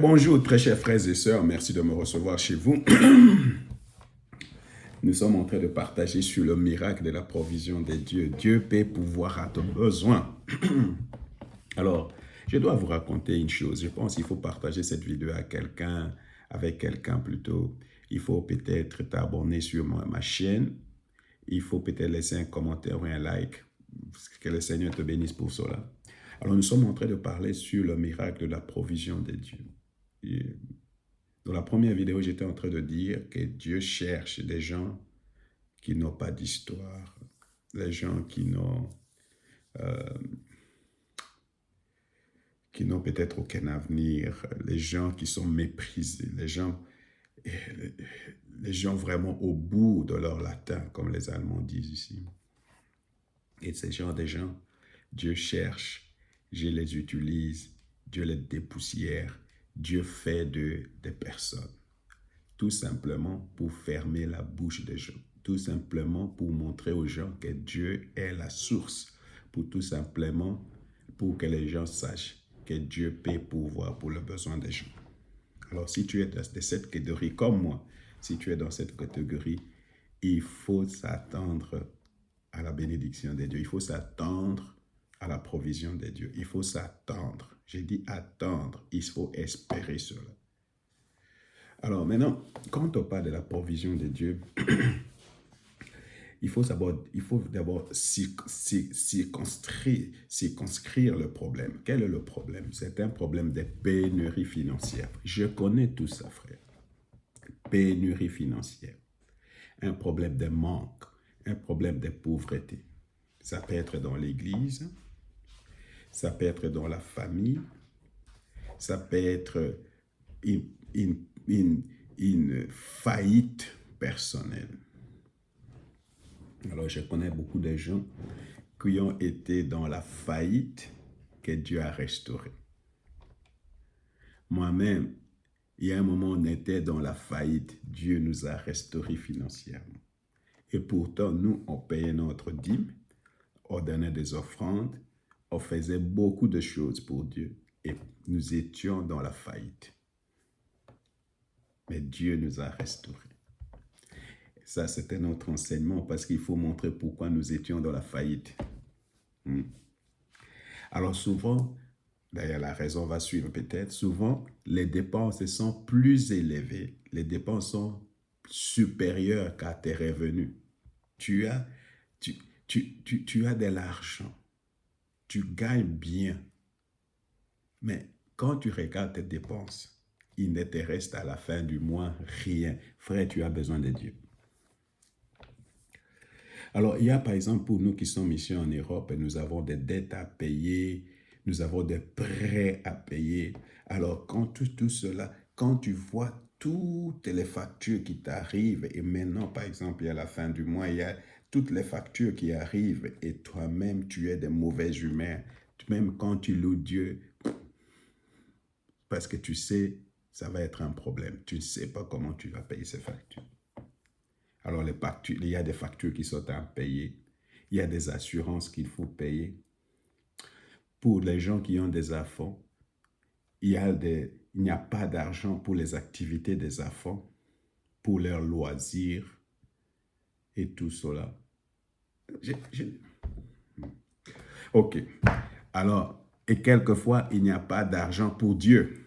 Bonjour, très chers frères et sœurs, merci de me recevoir chez vous. Nous sommes en train de partager sur le miracle de la provision de Dieu. Dieu peut pouvoir à ton besoin. Alors, je dois vous raconter une chose. Je pense qu'il faut partager cette vidéo à quelqu'un, avec quelqu'un plutôt. Il faut peut-être t'abonner sur ma chaîne. Il faut peut-être laisser un commentaire ou un like. Que le Seigneur te bénisse pour cela. Alors, nous sommes en train de parler sur le miracle de la provision de Dieu. Dans la première vidéo, j'étais en train de dire que Dieu cherche des gens qui n'ont pas d'histoire, les gens qui n'ont peut-être aucun avenir, les gens qui sont méprisés, les gens vraiment au bout de leur latin, comme les Allemands disent ici. Et ces gens des gens, Dieu cherche, Dieu les utilise, Dieu les dépoussière, Dieu fait d'eux des personnes. Tout simplement pour fermer la bouche des gens. Tout simplement pour montrer aux gens que Dieu est la source. Pour tout simplement pour que les gens sachent que Dieu peut pourvoir pour le besoin des gens. Alors si tu es de cette catégorie comme moi, si tu es dans cette catégorie, il faut s'attendre à la bénédiction de Dieu. Il faut s'attendre à la provision de Dieu. Il faut s'attendre. J'ai dit attendre. Il faut espérer cela. Alors maintenant, quand on parle de la provision de Dieu, il faut d'abord circonscrire le problème. Quel est le problème? C'est un problème de pénurie financière. Je connais tout ça, frère. Pénurie financière. Un problème de manque. Un problème de pauvreté. Ça peut être dans l'église. Ça peut être dans la famille. Ça peut être une faillite personnelle. Alors, je connais beaucoup de gens qui ont été dans la faillite que Dieu a restaurée. Moi-même, il y a un moment où on était dans la faillite, Dieu nous a restaurés financièrement. Et pourtant, nous, on payait notre dîme, on donnait des offrandes, on faisait beaucoup de choses pour Dieu et nous étions dans la faillite. Mais Dieu nous a restaurés. Ça, c'était notre enseignement parce qu'il faut montrer pourquoi nous étions dans la faillite. Alors souvent, d'ailleurs la raison va suivre peut-être, souvent les dépenses sont plus élevées, les dépenses sont supérieures qu'à tes revenus. Tu as de l'argent, tu gagnes bien, mais quand tu regardes tes dépenses, il ne te reste à la fin du mois rien. Frère, tu as besoin de Dieu. Alors, il y a par exemple pour nous qui sommes ici en Europe, nous avons des dettes à payer, nous avons des prêts à payer. Alors, quand tout cela, quand tu vois toutes les factures qui t'arrivent, et maintenant, par exemple, il y a la fin du mois, il y a toutes les factures qui arrivent, et toi-même, tu es de mauvais humeur, même quand tu loues Dieu, parce que tu sais, ça va être un problème. Tu ne sais pas comment tu vas payer ces factures. Alors, il y a des factures qui sont à payer. Il y a des assurances qu'il faut payer. Pour les gens qui ont des enfants, il n'y a pas d'argent pour les activités des enfants, pour leurs loisirs et tout cela. OK. Alors, et quelquefois, il n'y a pas d'argent pour Dieu.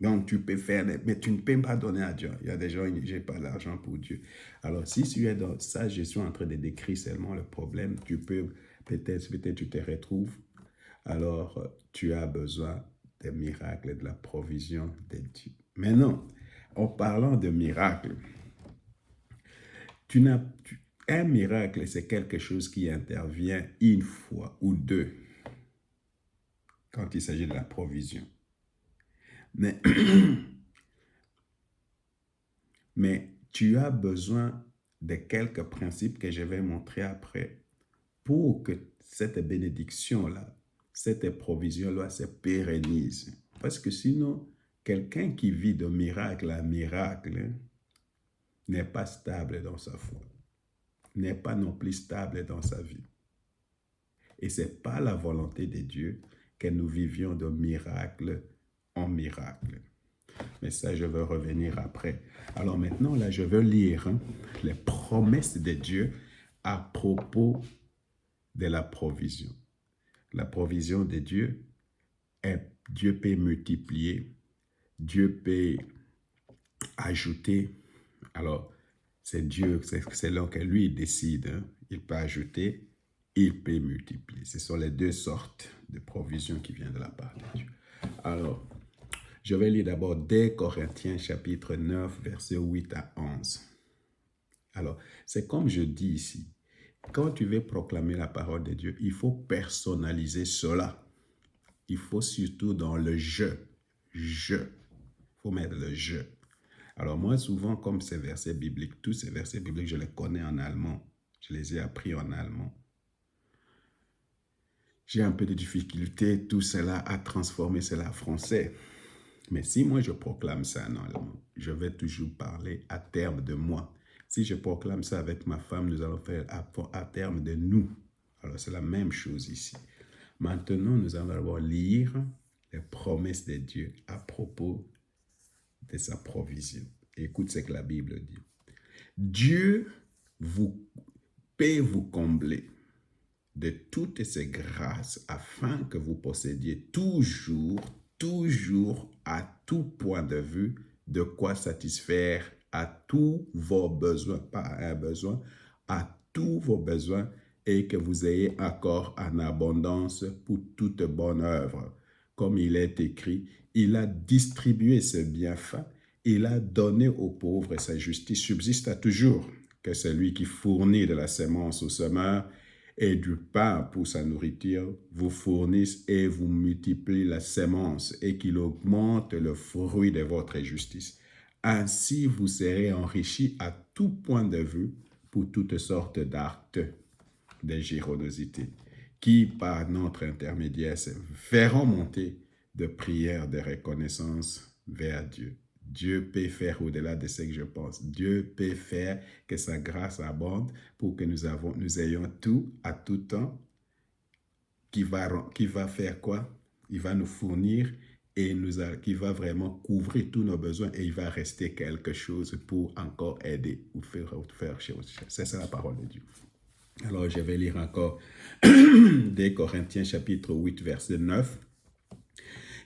Donc, tu peux faire, mais tu ne peux pas donner à Dieu. Il y a des gens, je n'ai pas d'argent pour Dieu. Alors, si tu es dans ça, je suis en train de décrire seulement le problème. Tu peux, peut-être tu te retrouves. Alors, tu as besoin des miracles et de la provision de Dieu. Maintenant, en parlant de miracles, un miracle, c'est quelque chose qui intervient une fois ou deux quand il s'agit de la provision. Mais tu as besoin de quelques principes que je vais montrer après pour que cette bénédiction-là, cette provision-là se pérennise. Parce que sinon, quelqu'un qui vit de miracle à miracle n'est pas stable dans sa foi, n'est pas non plus stable dans sa vie. Et ce n'est pas la volonté de Dieu que nous vivions de miracle en miracle. Mais ça, je veux revenir après. Alors maintenant, là, je veux lire les promesses de Dieu à propos de la provision. La provision de Dieu est, Dieu peut multiplier, Dieu peut ajouter. Alors, c'est Dieu, c'est là que lui décide. Il peut ajouter, il peut multiplier. Ce sont les deux sortes de provisions qui viennent de la part de Dieu. Alors, je vais lire d'abord dès Corinthiens chapitre 9, versets 8 à 11. Alors, c'est comme je dis ici, quand tu veux proclamer la parole de Dieu, il faut personnaliser cela. Il faut surtout dans le je. Je. Il faut mettre le je. Alors moi, souvent, comme ces versets bibliques, tous ces versets bibliques, je les connais en allemand. Je les ai appris en allemand. J'ai un peu de difficulté, tout cela, à transformer cela en français. Mais si moi, je proclame ça en allemand, je vais toujours parler à terme de moi. Si je proclame ça avec ma femme, nous allons faire à terme de nous. Alors, c'est la même chose ici. Maintenant, nous allons d'abord lire les promesses de Dieu à propos de sa provision. Écoute ce que la Bible dit. Dieu peut vous combler de toutes ses grâces afin que vous possédiez toujours à tout point de vue de quoi satisfaire à tous vos besoins, pas à un besoin, à tous vos besoins et que vous ayez encore en abondance pour toute bonne œuvre. Comme il est écrit, il a distribué ses bienfaits, il a donné aux pauvres et sa justice subsiste à toujours. Que celui qui fournit de la semence au semeur et du pain pour sa nourriture vous fournisse et vous multiplie la semence et qu'il augmente le fruit de votre justice. Ainsi vous serez enrichis à tout point de vue pour toutes sortes d'actes de générosité qui, par notre intermédiaire, se feront monter de prières de reconnaissance vers Dieu. Dieu peut faire au-delà de ce que je pense. Dieu peut faire que sa grâce abonde pour que nous ayons tout à tout temps qui va faire quoi? Il va nous fournir et qui va vraiment couvrir tous nos besoins et il va rester quelque chose pour encore aider ou faire chose. C'est ça la parole de Dieu. Alors, je vais lire encore des Corinthiens chapitre 8, verset 9.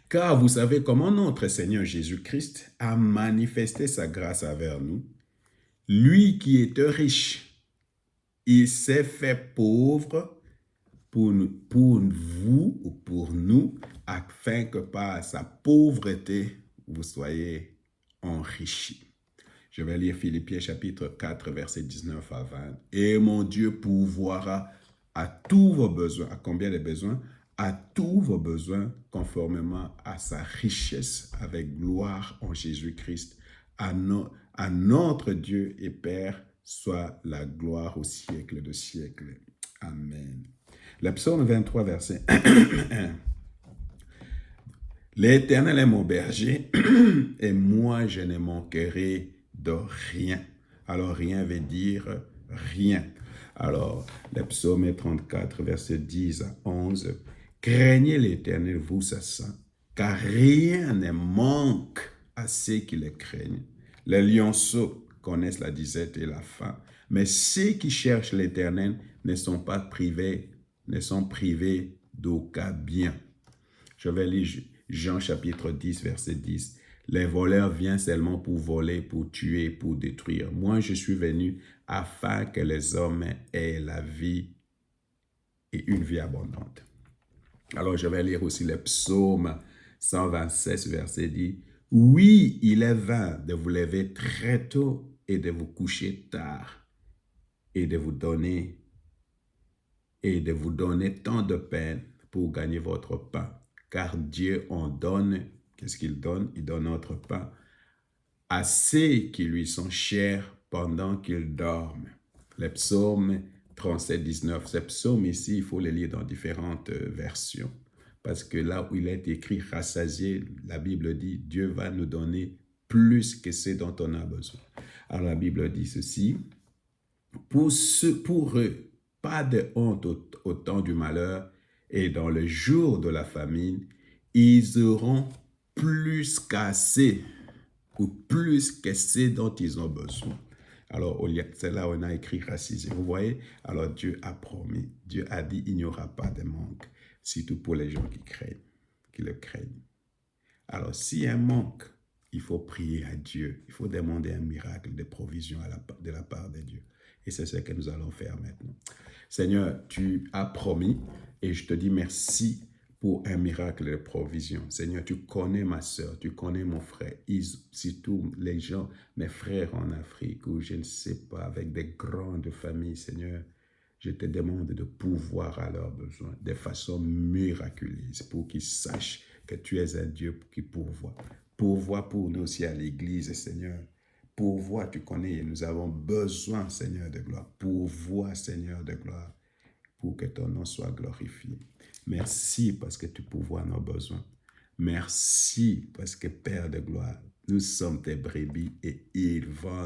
Car vous savez comment notre Seigneur Jésus-Christ a manifesté sa grâce envers nous. Lui qui était riche, il s'est fait pauvre pour vous ou pour nous, afin que par sa pauvreté, vous soyez enrichis. Je vais lire Philippiens chapitre 4, verset 19 à 20. Et mon Dieu pourvoira à tous vos besoins. À combien de besoins? À tous vos besoins, conformément à sa richesse, avec gloire en Jésus-Christ. À notre Dieu et Père, soit la gloire au siècle de siècles. Amen. Le psaume 23, verset 1. L'Éternel est mon berger, et moi je ne manquerai de rien. Alors, rien veut dire rien. Alors, le psaume 34, verset 10 à 11. Craignez l'Éternel, vous ses saints, car rien ne manque à ceux qui le craignent. Les lionceaux connaissent la disette et la faim, mais ceux qui cherchent l'Éternel ne sont privés d'aucun bien. Je vais lire Jean chapitre 10, verset 10. Les voleurs viennent seulement pour voler, pour tuer, pour détruire. Moi, je suis venu afin que les hommes aient la vie et une vie abondante. Alors, je vais lire aussi le psaume 126, verset 10. Oui, il est vain de vous lever très tôt et de vous coucher tard et de vous donner tant de peine pour gagner votre pain. Car Dieu en donne, qu'est-ce qu'il donne? Il donne notre pain à ceux qui lui sont chers pendant qu'ils dorment. Le psaume 37, 19. Ce psaume ici, il faut le lire dans différentes versions. Parce que là où il est écrit rassasié, la Bible dit Dieu va nous donner plus que ce dont on a besoin. Alors la Bible dit ceci. Pour eux, pas de honte au temps du malheur, Et dans le jour de la famine, ils auront plus qu'assez ou plus que ce dont ils ont besoin. Alors, c'est là où on a écrit racisé. Vous voyez? Alors, Dieu a promis, Dieu a dit, il n'y aura pas de manque, surtout pour les gens qui craignent, qui le craignent. Alors, s'il y a un manque, il faut prier à Dieu. Il faut demander un miracle de provision de la part de Dieu. Et c'est ce que nous allons faire maintenant. Seigneur, tu as promis et je te dis merci pour un miracle de provision. Seigneur, tu connais ma soeur, tu connais mon frère, surtout les gens, mes frères en Afrique, ou je ne sais pas, avec des grandes familles, Seigneur. Je te demande de pourvoir à leurs besoins de façon miraculeuse pour qu'ils sachent que tu es un Dieu qui pourvoit. Pourvois pour nous aussi à l'église, Seigneur. Pourvois, tu connais, nous avons besoin, Seigneur de gloire. Pourvois, Seigneur de gloire, pour que ton nom soit glorifié. Merci parce que tu pourvois nos besoins. Merci parce que Père de gloire, nous sommes tes brebis et il va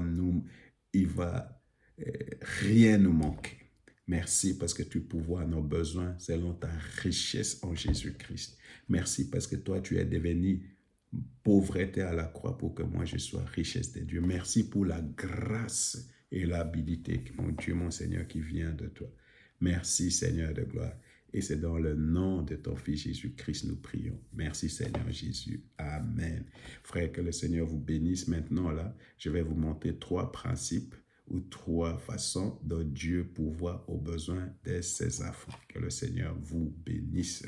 rien nous manquer. Merci parce que tu pourvois nos besoins selon ta richesse en Jésus-Christ. Merci parce que toi, tu es devenu pauvreté à la croix pour que moi, je sois richesse de Dieu. Merci pour la grâce et l'habilité, mon Dieu, mon Seigneur, qui vient de toi. Merci, Seigneur de gloire. Et c'est dans le nom de ton Fils Jésus-Christ nous prions. Merci, Seigneur Jésus. Amen. Frère, que le Seigneur vous bénisse. Maintenant, là, je vais vous montrer 3 principes ou 3 façons dont Dieu pourvoit aux besoins de ses enfants. Que le Seigneur vous bénisse.